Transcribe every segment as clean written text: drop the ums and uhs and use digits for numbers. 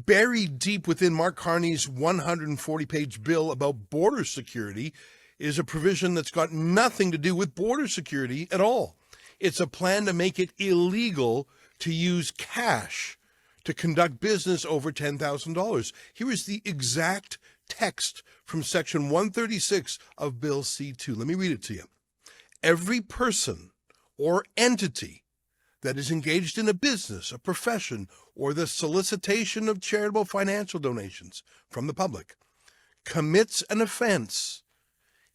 Buried deep within Mark Carney's 140-page bill about border security is a provision that's got nothing to do with border security at all. It's a plan to make it illegal to use cash to conduct business over $10,000. Here is the exact text from Section 136 of Bill C-2. Let me read it to you. Every person or entity that is engaged in a business, a profession, or the solicitation of charitable financial donations from the public commits an offense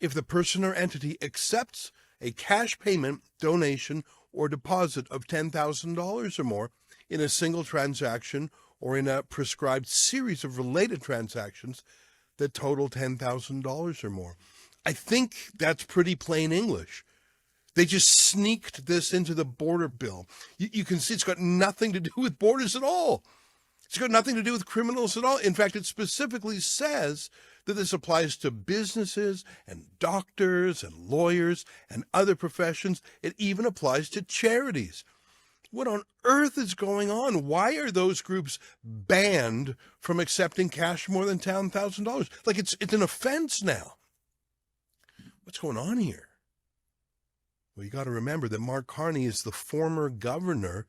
if the person or entity accepts a cash payment, donation, or deposit of $10,000 or more in a single transaction or in a prescribed series of related transactions that total $10,000 or more. I think that's pretty plain English. They just sneaked this into the border bill. You can see it's got nothing to do with borders at all. It's got nothing to do with criminals at all. In fact, it specifically says that this applies to businesses and doctors and lawyers and other professions. It even applies to charities. What on earth is going on? Why are those groups banned from accepting cash more than $10,000? Like it's an offense now. What's going on here? Well, you got to remember that Mark Carney is the former governor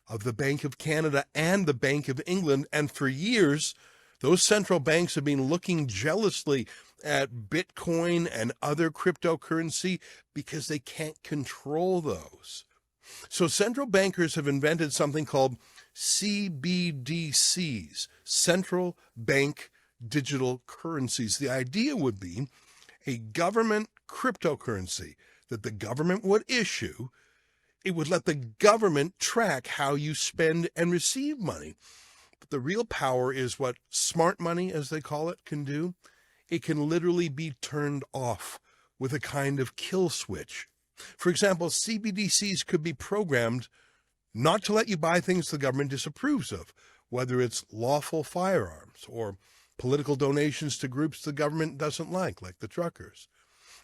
of the Bank of Canada and the Bank of England, and for years, those central banks have been looking jealously at Bitcoin and other cryptocurrency because they can't control those. So central bankers have invented something called CBDCs, central bank digital currencies. The idea would be a government cryptocurrency that the government would issue. It would let the government track how you spend and receive money. But the real power is what smart money, as they call it, can do. It can literally be turned off with a kind of kill switch. For example, CBDCs could be programmed not to let you buy things the government disapproves of, whether it's lawful firearms or political donations to groups the government doesn't like the truckers,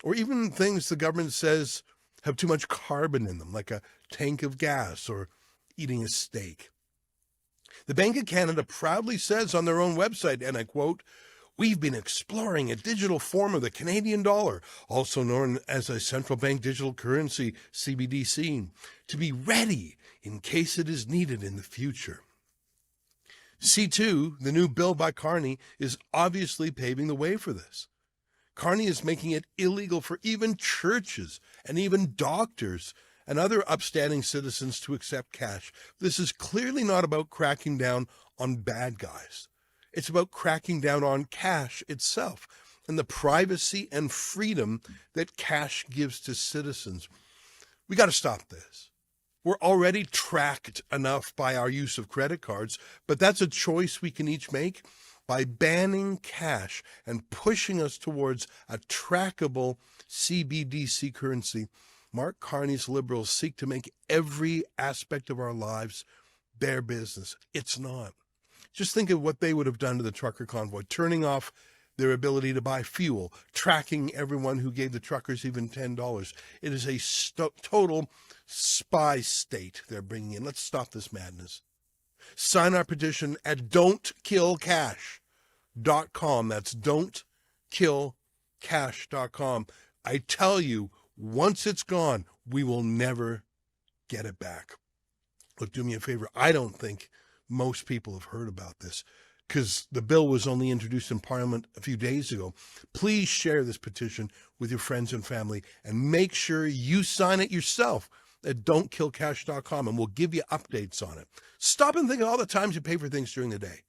or even things the government says have too much carbon in them, like a tank of gas or eating a steak. The Bank of Canada proudly says on their own website, and I quote, "We've been exploring a digital form of the Canadian dollar, also known as a central bank digital currency, CBDC, to be ready in case it is needed in the future." C2, the new bill by Carney, is obviously paving the way for this. Carney is making it illegal for even churches and even doctors and other upstanding citizens to accept cash. This is clearly not about cracking down on bad guys. It's about cracking down on cash itself and the privacy and freedom that cash gives to citizens. We got to stop this. We're already tracked enough by our use of credit cards, but that's a choice we can each make. By banning cash and pushing us towards a trackable CBDC currency, Mark Carney's Liberals seek to make every aspect of our lives their business. It's not. Just think of what they would have done to the trucker convoy, turning off their ability to buy fuel, tracking everyone who gave the truckers even $10. It is a total spy state they're bringing in. Let's stop this madness. Sign our petition at don'tkillcash.com. That's don'tkillcash.com. I tell you, once it's gone, we will never get it back. Look, do me a favor. I don't think most people have heard about this because the bill was only introduced in Parliament a few days ago. Please share this petition with your friends and family and make sure you sign it yourself at don'tkillcash.com, and we'll give you updates on it. Stop and think of all the times you pay for things during the day,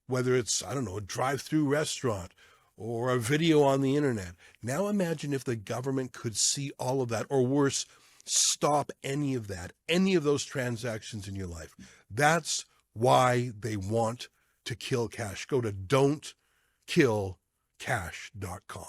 whether it's, I don't know, a drive-through restaurant or a video on the internet. Now imagine if the government could see all of that, or worse, stop any of that, any of those transactions in your life. That's why they want to kill cash. Go to don'tkillcash.com.